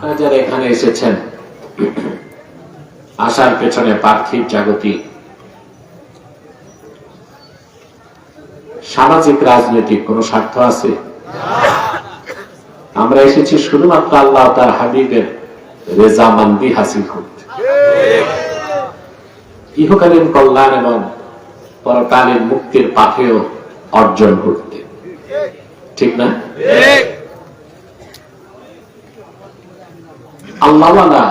আপনারা যারা এখানে এসেছেন, আসার পেছনে পার্থিব জাগতিক সামাজিক রাজনৈতিক কোন স্বার্থ আছে? আমরা এসেছি শুধুমাত্র আল্লাহ তার হাবিবের রেজামান্দি হাসিল করতে, ইহকালীন কল্যাণ এবং পরকালীন মুক্তির পাথেয় অর্জন করতে। ঠিক না? আল্লাহওয়ালা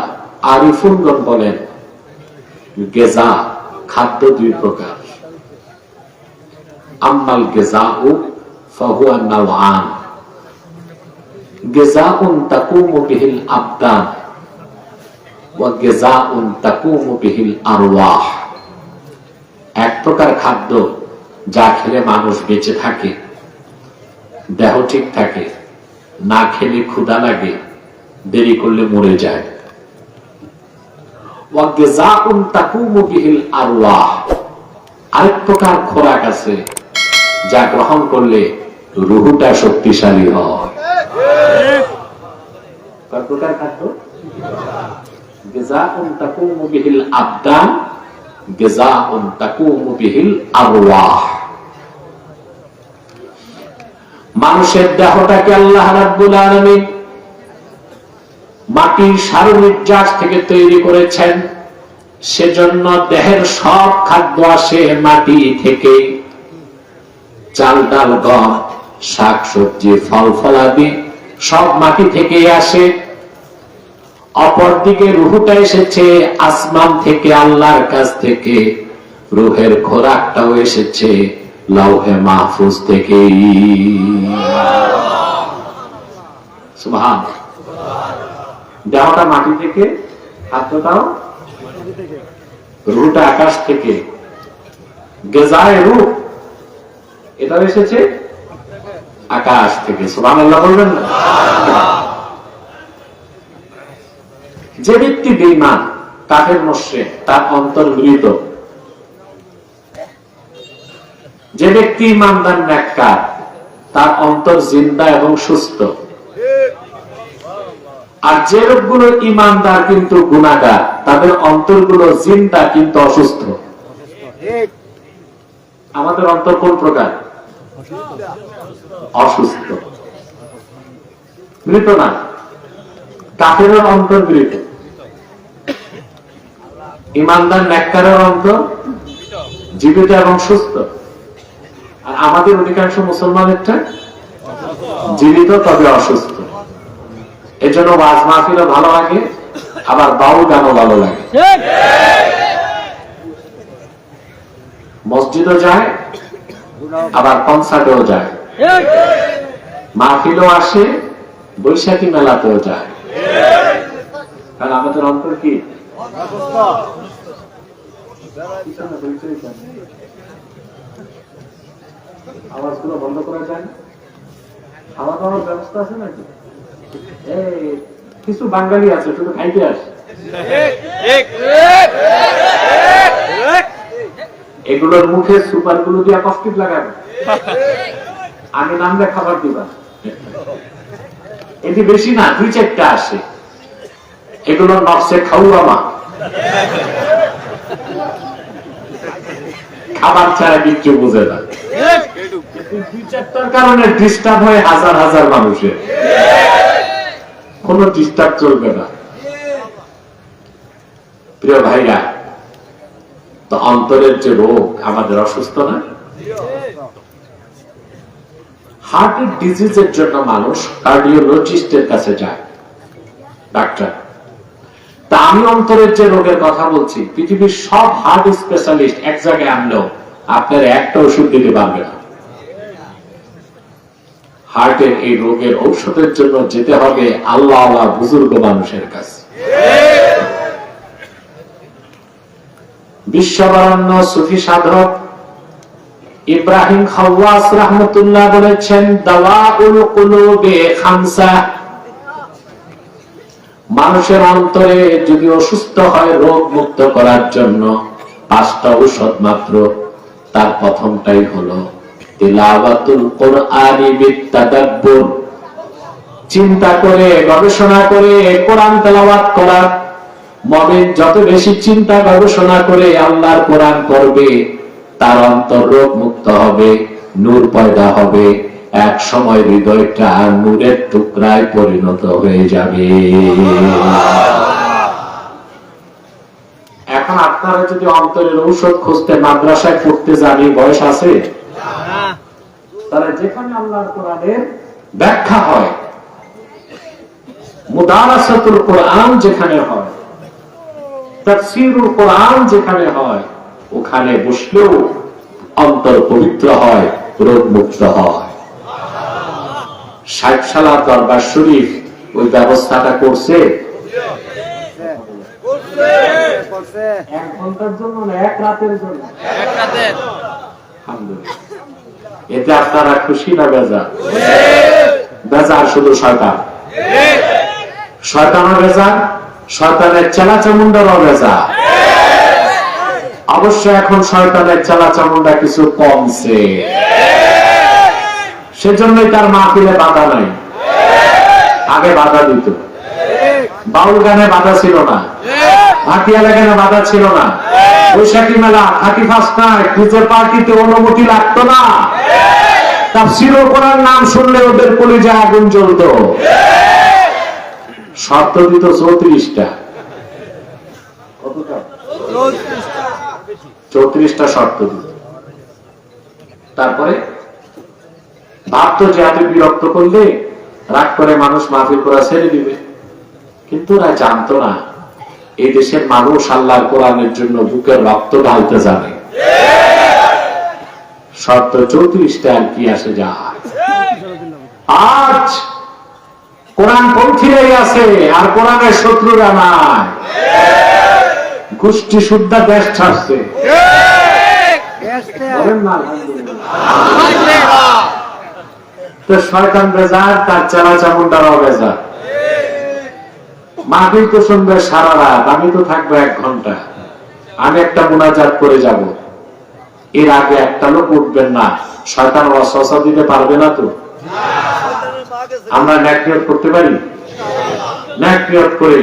আরিফুনগণ বলেন, গেজা খাদ্য দুই প্রকার। আম্মাল গেজাউ ফাহুয়া নাওআন, গেজাউন তাকুমু বিহিল আবদান ওয়া গেজাউন তাকুমু বিহিল আরওয়াহ। এক প্রকার খাদ্য যা খেলে মানুষ বেঁচে থাকে, দেহ ঠিক থাকে, না খেলে ক্ষুধা লাগে, দেরি করলে মরে যায়। ওয়া গেজাউন তাকুমু বিহিল আরওয়াহ, আরেক প্রকার খোরাক আছে যা গ্রহণ করলে রুহটা শক্তিশালী হয়। কয় প্রকার খাদ্য? গেজাউন তাকুমু বিহিল আবদান, গেজাউন তাকুমু বিহিল আরওয়াহ। মানুষের দেহটাকে আল্লাহ রাব্বুল আলামিন মাটির সারনির্যাস থেকে তৈরি করেছেন, সেজন্য দেহের সব খাদ্য আসে মাটি থেকে। চাল ডাল গম শাক সবজি ফল ফলাদি সব মাটি থেকে আসে। অপরদিকে রুহটা এসেছে আসমান থেকে, আল্লাহর কাছ থেকে। রুহের খোরাকটাও এসেছে লাউহে মাহফুজ থেকে। সুবহানাল্লাহ। দেহটা মাটি থেকে, খাদ্যটাও রুহটা আকাশ থেকে। গেজায়ে রূহ এটাও এসেছে আকাশ থেকে। সুবহানাল্লাহ বলবেন না? যে ব্যক্তি বেঈমান, কাফের, মুশরিক, তার অন্তর মৃত। যে ব্যক্তি ইমানদার, নেককার, তার অন্তর জিন্দা এবং সুস্থ। আর যে লোকগুলো ইমানদার কিন্তু গুনাহগার, তাদের অন্তরগুলো জিন্দা কিন্তু অসুস্থ। আমাদের অন্তর কোন প্রকার? অসুস্থ, মৃত না। কাফেরের অন্তর মৃত, ইমানদার নেককারের অন্তর জীবিত এবং সুস্থ। আর আমাদের অধিকাংশ মুসলমানেরটা জীবিত তবে অসুস্থ। এজন্য ওয়াজ মাহফিলও ভালো লাগে, আবার বাউল গানও ভালো লাগে। মসজিদও যায়, আবার কনসার্টেও যায়, মাহফিলও আসে, বৈশাখী মেলাতেও যায়। কারণ আমাদের অন্তর কি? আওয়াজগুলো বন্ধ করা যায়? খাওয়া দাওয়ার ব্যবস্থা আছে নাকি? কিছু বাঙালি আছে শুধু খাইতে আসে। এগুলোর মুখে সুপার গুলো দিয়ে কষ্টিক লাগাবে, আমি নামলে খাবার দিবা। এটি বেশি না, 2-4টা আসে। এগুলোর নকশে খাওয়া মা, খাবার ছাড়া কিচ্ছু বুঝে না। 2-4টার কারণে ডিস্টার্ব হয় হাজার হাজার মানুষের। কোন ডিস্টার্ব চলবে না। প্রিয় ভাইরা, তো অন্তরের যে রোগ আমাদের অসুস্থ না? হার্টের ডিজিজের জন্য মানুষ কার্ডিওলজিস্টের কাছে যায়, ডাক্তার। তা আমি অন্তরের যে রোগের কথা বলছি, পৃথিবীর সব হার্ট স্পেশালিস্ট এক জায়গায় আনলেও আপনার একটা ওষুধ দিতে পারবে না। হার্টের এই রোগের ঔষধের জন্য যেতে হবে আল্লাহ বুজুর্গ মানুষের কাছে। বিশ্ববরেণ্য সুফি সাধক ইব্রাহিম খাওয়াস রাহমাতুল্লাহ বলেছেন, দাওয়াউল কুলুবে খামসা। মানুষের অন্তরে যদি অসুস্থ হয়, রোগ মুক্ত করার জন্য 5টা ঔষধ মাত্র। তার প্রথমটাই হলো তিলাওয়াতুল কুরআনি বিত্তাদাব্বুর। চিন্তা করে গবেষণা করে কোরআন তেলাওয়াত করা। মুমিন যত বেশি চিন্তা গবেষণা করে আল্লাহর কোরআন পড়বে, তার অন্তর রোগ মুক্ত হবে, নূর পয়দা হবে, এক সময় হৃদয়টা নূরের টুকরায় পরিণত হয়ে যাবে। এখন আপনারা যদি অন্তরের ঔষধ খুঁজতে মাদ্রাসায় পড়তে যান, বয়স আছে? তাহলে যেখানে আল্লাহর কোরআনের ব্যাখ্যা হয়, মুদারাসাতুল কোরআন যেখানে হয়, তাফসীরুল কোরআন যেখানে হয়, ওখানে বসলেও অন্তর পবিত্র হয়, রোগ মুক্ত হয়। শাইখশালা দরবার শরীফ ওই ব্যবস্থাটা করছে। এক ঘন্টার জন্য না, এক রাতের জন্য। এতে আপনারা খুশি না বেজার? বেজার শুধু শয়তান। শয়তানও বেজার, শয়তানের চেলা চামুন্ডারও বেজার। অবশ্য এখন শয়তানের চেলা চামুন্ডা কিছু কমছে, সেজন্যই তার মাহফিলে বাধা নাই। আগে বাধা দিত, বাউল গানে বাধা ছিল না, ভাটিয়ালা গানে বাধা ছিল না, বৈশাখী মেলা, 31 নাইট, ডিজে পার্টিতে অনুমতি লাগতো না। তাফসীরুল কোরআন নাম শুনলে ওদের কলিজায় আগুন জ্বলতো। শর্ত দিত 34টা। কতটা? 34টা শর্ত দিত। তারপরে ভাবতো যে এত বিরক্ত করলে রাগ করে মানুষ মাহফিল করা ছেড়ে দিবে, কিন্তু ওরা জানতো না এই দেশের মানুষ আল্লাহর কোরআনের জন্য বুকের রক্ত ঢালতে জানে। শর্ত 34টা, আর কি আসে যায়। আজ কোরআন পন্থীরাই আছে, আর কোরআনের শত্রুরা নাই। গোষ্ঠী শুদ্ধা দেশ ছাড়ছে। তো শয়তান বেজার, তার চেলা চামুন্ডারাও বেজার। মাহফিল তো শুনবে সারা রাত, আমি তো থাকবো 1 ঘন্টা। আমি একটা মুনাজাত করে যাব, এর আগে একটা লোক উঠবেন না। শয়তান ওয়াসওয়াসা দিতে পারবে না তো? আমরা নেক নিয়ত করতে পারি? নেক নিয়ত করে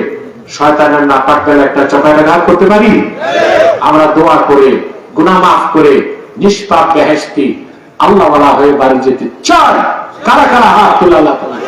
শয়তানের নাপাক গেলে একটা চপাটাঘাত করতে পারি? আমরা দোয়া করে গুনাহ মাফ করে নিষ্পাপ বেহেশতি আল্লাহওয়ালা হয়ে বাড়ি যেতে চাই। কারা কারা হাত তুলে আল্লাহ তাআলা?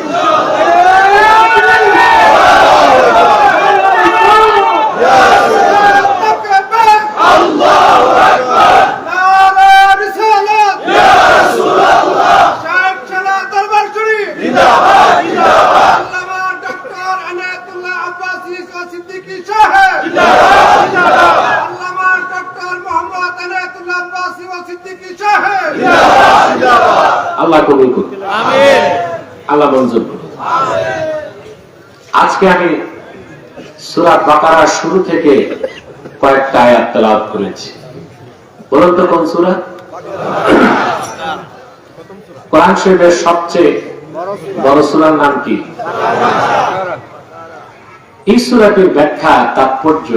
আল্লাহ কবুল করুন, আল্লাহ মঞ্জুর করুন। আজকে আমি সূরা বাকারার শুরু থেকে কয়েকটা আয়াত তেলাওয়াত করেছি। বলুন তো কোন সূরা? কোরআন শরীফের সবচেয়ে বড় সূরার নাম কি? এই সূরাটির ব্যাখ্যা, তাৎপর্য,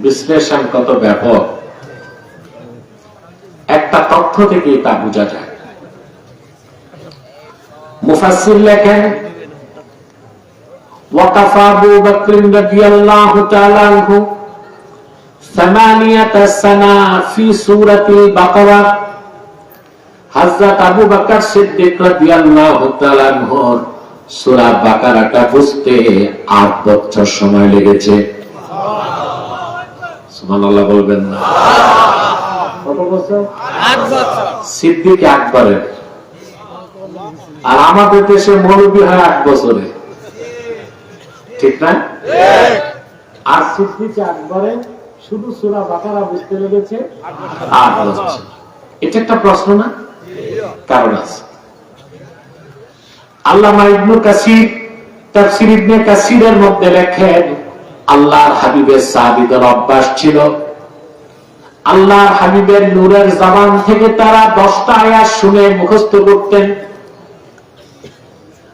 বিশ্লেষণ কত ব্যাপক, একটা তথ্য থেকে তা বোঝা যায়। মুফাসসির লেখেন, ওয়াকাফা আবু বকর রাদিয়াল্লাহু তাআলা আনহু 8 সানা ফি সূরাতিল বাকারা। হযরত আবু বকর সিদ্দিক রাদিয়াল্লাহু তাআলা আনহু সূরা বাকারাটা বুঝতে 8 বছর সময় লেগেছে। সুবহানাল্লাহ বলবেন না? কত বছর? 8 বছর। সিদ্দিক আকবরের, আর আমাদের দেশে মৌলবী হয় 8 বছরে, ঠিক না? আর সিদ্দিক আকবরের শুধু সূরা বাকারা বুঝতে লেগেছে 8 বছর। এটা একটা প্রশ্ন না? কারণ আছে। আল্লামা ইবনে কাসির তাফসীর ইবনে কাসিরের মধ্যে লেখেন, আল্লাহর হাবিবের সাহাবীদের অভ্যাস ছিল, আল্লাহর হাবিবের নূরের জবান থেকে তারা 10টা আয়াত শুনে মুখস্থ করতেন,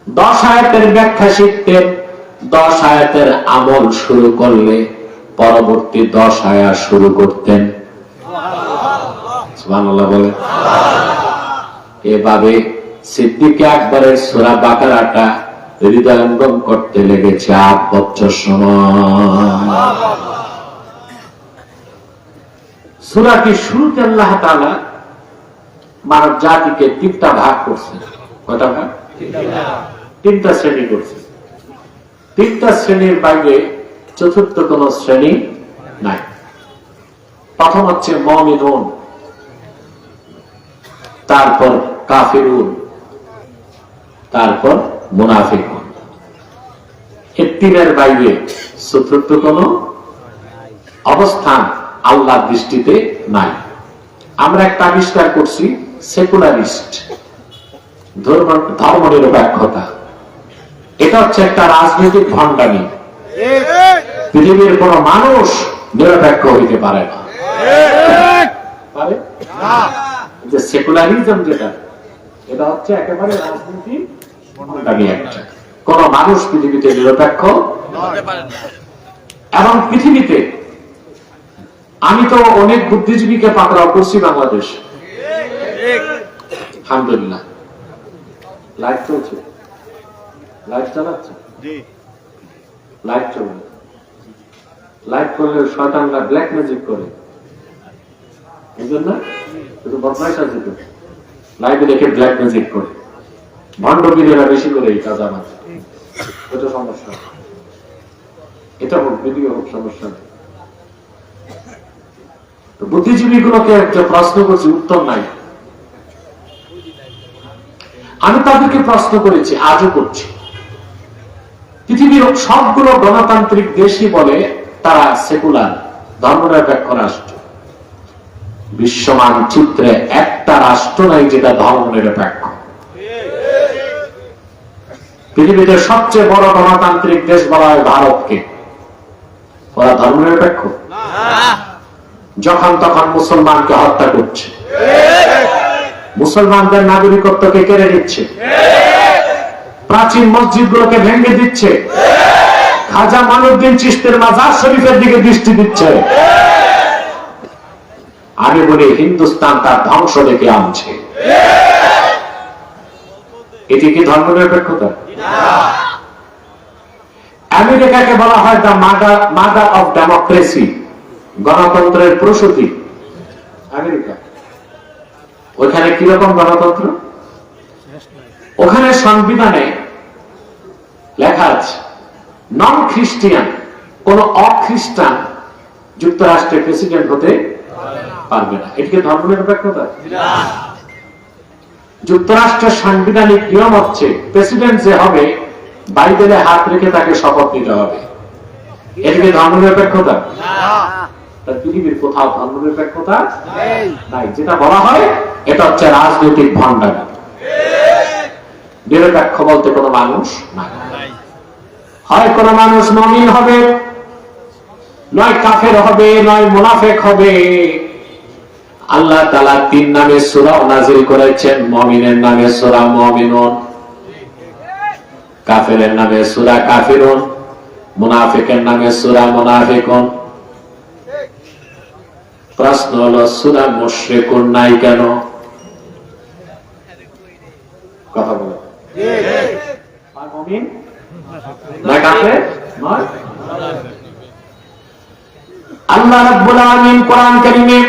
10 আয়াতের ব্যাখ্যা শিখতেন, 10 আয়াতের আমল শুরু করলে পরবর্তী 10 আয়াত শুরু করতেন। সুবহানাল্লাহ বলে। এভাবে সিদ্দিক আকবরের সূরা বাকারাটা হৃদয়ঙ্গম করতে লেগেছে 8 বছর সময়। সূরাটি শুরুতে আল্লাহ তাআলা মানব জাতিকে 3টা ভাগ করছে। কয়টা ভাগ? 3টা শ্রেণী করছে। 3টা শ্রেণীর বাইরে চতুর্থ কোন শ্রেণী নাই। প্রথম হচ্ছে মুমিনুন, তারপর কাফিরুন, তারপর মুনাফিকুন। এই 3-এর বাইরে চতুর্থ কোন অবস্থান আল্লাহর দৃষ্টিতে নাই। আমরা একটা আবিষ্কার করছি, সেকুলারিস্ট, ধর্ম নিরপেক্ষতা। এটা হচ্ছে একটা রাজনৈতিক ভণ্ডামি। পৃথিবীর কোন মানুষ নিরপেক্ষ হইতে পারে না। পারে না। যে সেকুলারিজম যেটা, এটা হচ্ছে একেবারে রাজনীতি ভণ্ডামি একটা। কোন মানুষ পৃথিবীতে নিরপেক্ষ হতে পারে না। এবং পৃথিবীতে আমি তো অনেক বুদ্ধিজীবীকে পাকড়াও করছি বাংলাদেশ। আলহামদুলিল্লাহ। লাইভ চলছে, লাইভ চালাচ্ছে, লাইভ চলবে। লাইভ করলে শয়তানরা ব্ল্যাক ম্যাজিক করে, এই জন্য একটু বদমাইশ আছে। তো লাইভে দেখে ব্ল্যাক ম্যাজিক করে, ভণ্ডগিরেরা বেশি করে এই কাজ। আমার এটা সমস্যা, এটা হোক ভিডিও হোক, সমস্যা নেই। বুদ্ধিজীবী গুলোকে একটা প্রশ্ন করছি, উত্তর নাই। আমি তাদেরকে প্রশ্ন করেছি, আজও করছি। পৃথিবীর সবগুলো গণতান্ত্রিক দেশই বলে তারা সেকুলার, ধর্মনিরপেক্ষ রাষ্ট্র। বিশ্ব মানচিত্রে একটা রাষ্ট্র নাই যেটা ধর্মনিরপেক্ষ। পৃথিবীতে সবচেয়ে বড় গণতান্ত্রিক দেশ বলা হয় ভারতকে। ওরা ধর্মনিরপেক্ষ? যখন তখন মুসলমানকে হত্যা করছে, মুসলমানদের নাগরিকত্বকে কেড়ে নিচ্ছে, প্রাচীন মসজিদগুলোকে ভেঙে দিচ্ছে, খাজা মাইনুদ্দিন চিশতির মাজার শরীফের দিকে দৃষ্টি দিচ্ছে। আমি বলি হিন্দুস্তান তার ধ্বংস ডেকে আনছে। এটি কি ধর্মনিরপেক্ষতা? আমেরিকাকে বলা হয় দ্য মাদার অফ ডেমোক্রেসি, গণতন্ত্রের প্রসূতি আমেরিকা। ওখানে কিরকম গণতন্ত্র? ওখানে সংবিধানে লেখা আছে নন খ্রিস্টিয়ান, কোন অখ্রিস্টান যুক্তরাষ্ট্রের প্রেসিডেন্ট হতে পারবে না। এটিকে ধর্মনিরপেক্ষতা? যুক্তরাষ্ট্রের সাংবিধানিক নিয়ম হচ্ছে প্রেসিডেন্ট যে হবে বাইবেলে হাত রেখে তাকে শপথ নিতে হবে। এটিকে ধর্মনিরপেক্ষতা? পৃথিবীর কোথাও ধর্মনিরপেক্ষতা নাই। যেটা বলা হয় এটা হচ্ছে রাজনৈতিক ভণ্ডামি। নিরপেক্ষ বলতে কোনো মানুষ নাই। হয় কোন মানুষ মুমিন হবে, নয় কাফের হবে, নয় মুনাফিক হবে। আল্লাহ তাআলা 3 নামে সূরা নাযিল করেছেন। মুমিনের নামে সূরা মুমিনুন, কাফেরের নামে সূরা কাফিরুন, মুনাফিকের নামে সূরা মুনাফিকুন। প্রশ্ন হলো সূরা মুশরিকুন নাই কেন? কথা বলো। মুমিন না কাফের নয়? আল্লাহ রাব্বুল আলামিন কোরআন কারীমে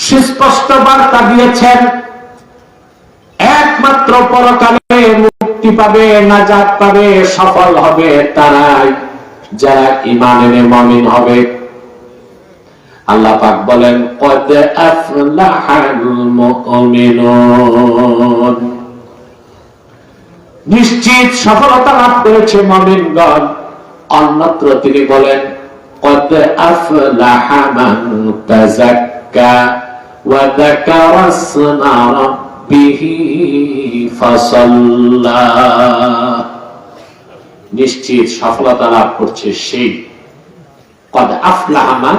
সুস্পষ্ট বার্তা দিয়েছেন, একমাত্র পরকালে মুক্তি পাবে, নাজাত পাবে, সফল হবে তারাই যারা ঈমান এনে মুমিন হবে। আল্লাহ পাক বলেন কদ আফলাহাল মুমিনুন, নিশ্চিত সফলতা লাভ করেছে মুমিনগণ। অন্যত্র তিনি বলেন কদ আফলাহা মান তাযাক্কা ওয়া যাকারা ইসমা রাব্বিহি ফাসাল্লা, নিশ্চিত সফলতা লাভ করছে সেই কদ আফলাহা মান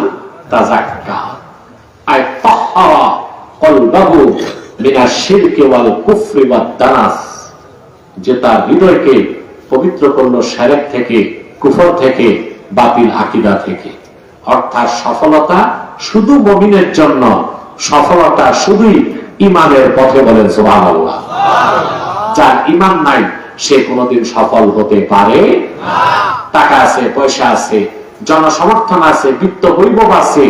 তাযাক্কা আই তাহহারা কলবাহু মিনাশ শিরকি ওয়াল কুফরি ওয়াদ দানাস, যে তার হৃদয়কে পবিত্র করলো শিরক থেকে, কুফর থেকে, বাতিল আকীদা থেকে। অর্থাৎ সফলতা শুধু মুমিনের জন্য, সফলতা শুধুই ঈমানের পথে। বলেন সুবহানাল্লাহ। যার ঈমান নাই সে কোনোদিন সফল হতে পারে না। টাকা আছে, পয়সা আছে, জনসমর্থন আছে, বিত্ত বৈভব আছে,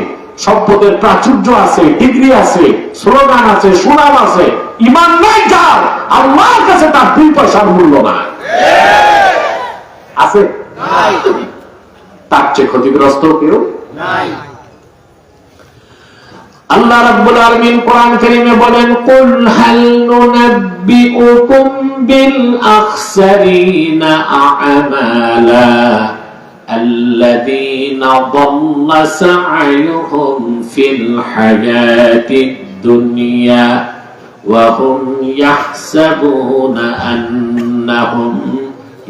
সম্পদের প্রাচুর্য আছে, ডিগ্রি আছে, স্লোগান আছে, সুনাম আছে, ঈমান নাই যার, আল্লাহর কাছে তার 2 পয়সার মূল্য নাই। আছে? তার চেয়ে ক্ষতিগ্রস্ত কেউ নাই। আল্লাহ রাব্বুল আলামিন কোরআন কারীমে বলেন, কুল হাল নুনাব্বিউকুম বিল আখসারিনা আ'মালা আল্লাযীনা দাল্লা সা'য়ুহুম ফিল হায়াতিদ দুনিয়া ওয়া হুম ইয়াহসাবুনা আন্নাহুম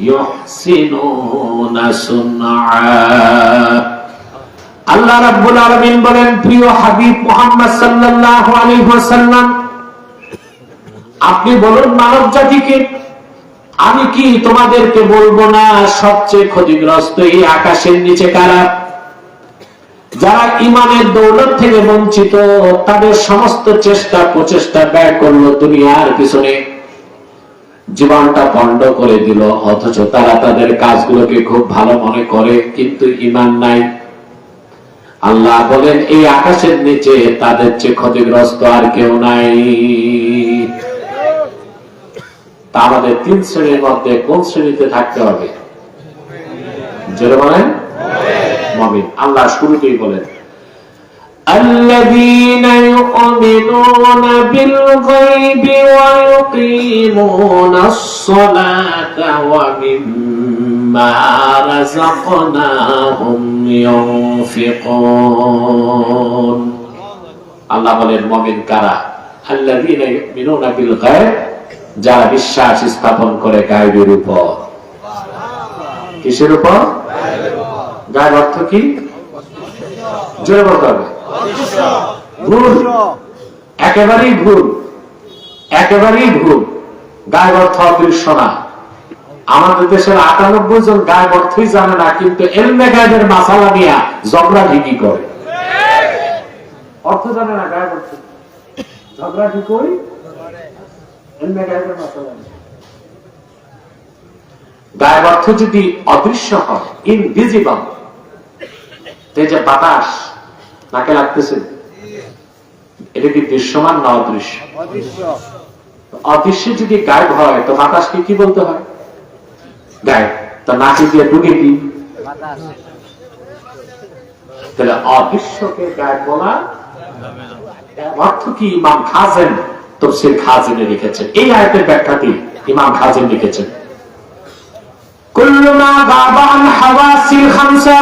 ইউহসিনুনা সুনআ। আল্লাহ রাব্বুল আলামিন বলেন, প্রিয় হাবিব মুহাম্মদ সাল্লাল্লাহু আলাইহি ওয়াসাল্লাম, আপনি বলুন মানব জাতিকে, আমি কি তোমাদেরকে বলবো না সবচেয়ে ক্ষতিগ্রস্ত এই আকাশের নিচে কারা? যারা ঈমানের দৌলত থেকে বঞ্চিত, তাদের সমস্ত চেষ্টা প্রচেষ্টা ব্যয় করলো দুনিয়ার পিছনে, জীবনটা বন্ধ করে দিল, অথচ তারা তাদের কাজগুলোকে খুব ভালো মনে করে, কিন্তু ঈমান নাই। আল্লাহ বলেন, এই আকাশের নিচে তাদের চেয়ে ক্ষতিগ্রস্ত আর কেউ নাই। তা আমাদের 3 শ্রেণীর মধ্যে কোন শ্রেণীতে থাকতে হবে? জোরে বলেন, মুমিন। আল্লাহ শুরুতেই বলেন, আল্লাযীনা ইউমিনুনা বিল গায়বি ওয়া ইউকিমুনাস সালাতা ওয়া মিম্মা রাযাকনাহুম ইউনফিকুন। আল্লাহ বলেন, মুমিন কারা? আল্লাযীনা ইউমিনুনা বিল গায়ব, যারা বিশ্বাস স্থাপন করে গায়বের উপর। কিসের উপর? গায়ব অর্থ কি? জোরে বলতে হবে। ভুল, একেবারেই ভুল, একেবারেই ভুল। গায়ব অর্থ অদৃশ্য না। আমাদের দেশের 98 জন গায়ব অর্থই জানে না, কিন্তু এলমে গায়বের মাসালা নিয়ে ঝগড়া ঢিকি করে। অর্থ জানে না গায়ব অর্থ, ঝগড়া ঢিকি করে এলমে গায়বের মাসালা নিয়ে। গায়ব অর্থ যদি অদৃশ্য হয়, ইনভিজিবল, এই যে বাতাস নাকে লাগতেছে, এটা কি দৃশ্যমান না অদৃশ্য? অদৃশ্য যদি গায়েব হয়, তো বাতাসকে কি বলতে হয়? গায়েব। তো নাকে দিয়ে ঢুকে কি? তাহলে অদৃশ্যকে গায়েব বলা অর্থ কি? ইমাম খাজেন তাফসীর খাজেনে লিখেছেন, এই আয়াতের ব্যাখ্যাটি ইমাম খাজেন লিখেছেন, কুল্লু মা গাবা আন হাওয়াসিল খামসা,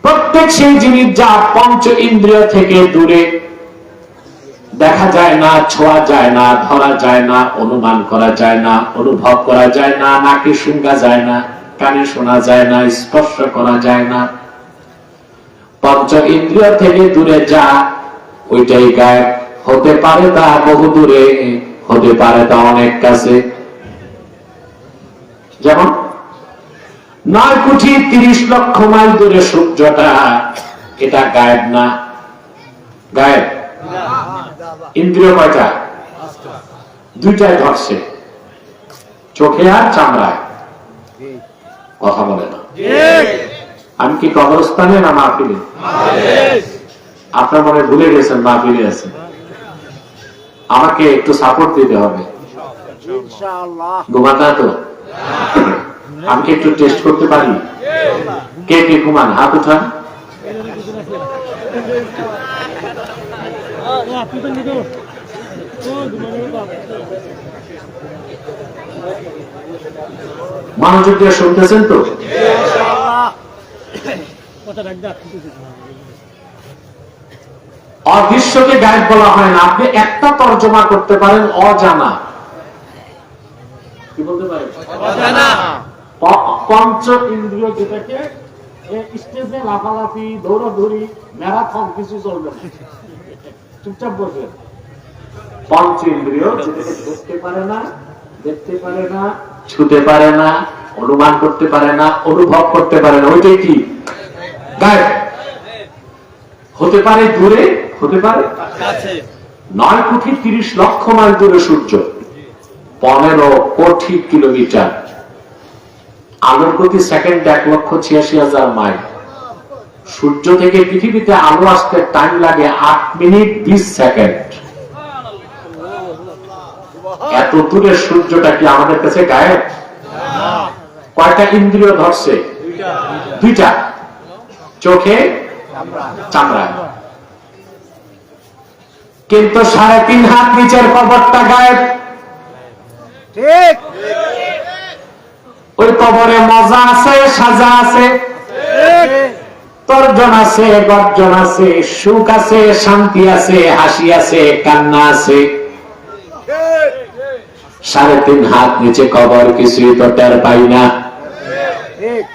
প্রত্যেক সেই জিনিস যা পঞ্চ ইন্দ্রিয় থেকে দূরে, দেখা যায় না, ছোঁয়া যায় না, ধরা যায় না, অনুমান করা যায় না, অনুভব করা যায় না, নাকে শুঙ্গা যায় না, কানে শোনা যায় না, স্পর্শ করা যায় না, পঞ্চ ইন্দ্রিয় থেকে দূরে যা, ওইটাই গায়েব। হতে পারে তা বহু দূরে, হতে পারে তা অনেক কাছে। যেমন 9 কোটি 30 লক্ষ মাইল দূরে সূর্যটা, এটা গায়েব না? গায়েব। ইন্দ্রিয় কয়টা? 2টাই ধরছে, চোখে আর চামড়ায়। কথা বলে না। আমি কি কবরস্থানে না মাহফিলে? আপনার মনে ভুলে গেছেন মাহফিলে আছেন। আমাকে একটু সাপোর্ট দিতে হবে। ঘুমাতা তো আমি কি একটু টেস্ট করতে পারি? কে কে ঘুমান? হাত উঠান। মনোযোগ দিয়ে শুনতেছেন তো? অদৃশ্যকে গায়েব বলা হয় না। আপনি একটা তর্জমা করতে পারেন, অজানা। কি বলতে পারেন? অজানা। পঞ্চ ইন্দ্রিয় যেটাকে স্টেজে লাফালাফি, দৌড়াদৌড়ি, ম্যারাথন কিছু চলবে না, চুপচাপ বসবেন। পঞ্চ ইন্দ্রিয় যেটাকে দেখতে পারে না, দেখতে পারে না, ছুতে পারে না, অনুমান করতে পারে না, অনুভব করতে পারে না, ওইটাই কি? গায়েব। হতে পারে দূরে, হতে পারে কাছে। 9 কোটি 30 লক্ষ মাইল দূরে সূর্য, 15 কোটি কিলোমিটার, আলোর গতি সেকেন্ডে 1,86,000 মাইল। সূর্য থেকে পৃথিবীতে আলো আসতে টাইম লাগে 8 মিনিট 20 সেকেন্ড। এত দূরে সূর্যটা কি আমাদের কাছে গায়েব? কয়টা ইন্দ্রিয় ধরছে? দুইটা, চোখে, চামড়া। কিন্তু 3.5 হাত নিচের কবরটা গায়েব। ঠিক, ওই কবরে মজা আছে, সাজা আছে, তর্জন আছে, গর্জন আছে, সুখ আছে, শান্তি আছে, হাসি আছে, কান্না আছে। 3.5 হাত নিচে কবর, কিছুই তো টের পাই না।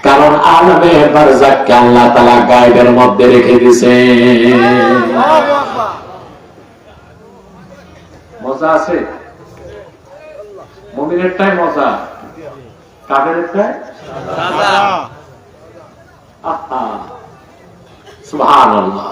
কারণ আলমে বারজাখকে আল্লাহ তাআলা গায়েবের মধ্যে রেখে দিয়েছে। মজা আছে, মুমিনেরটাই মজা, কাফেরেরটাই আহা, সুবহানাল্লাহ।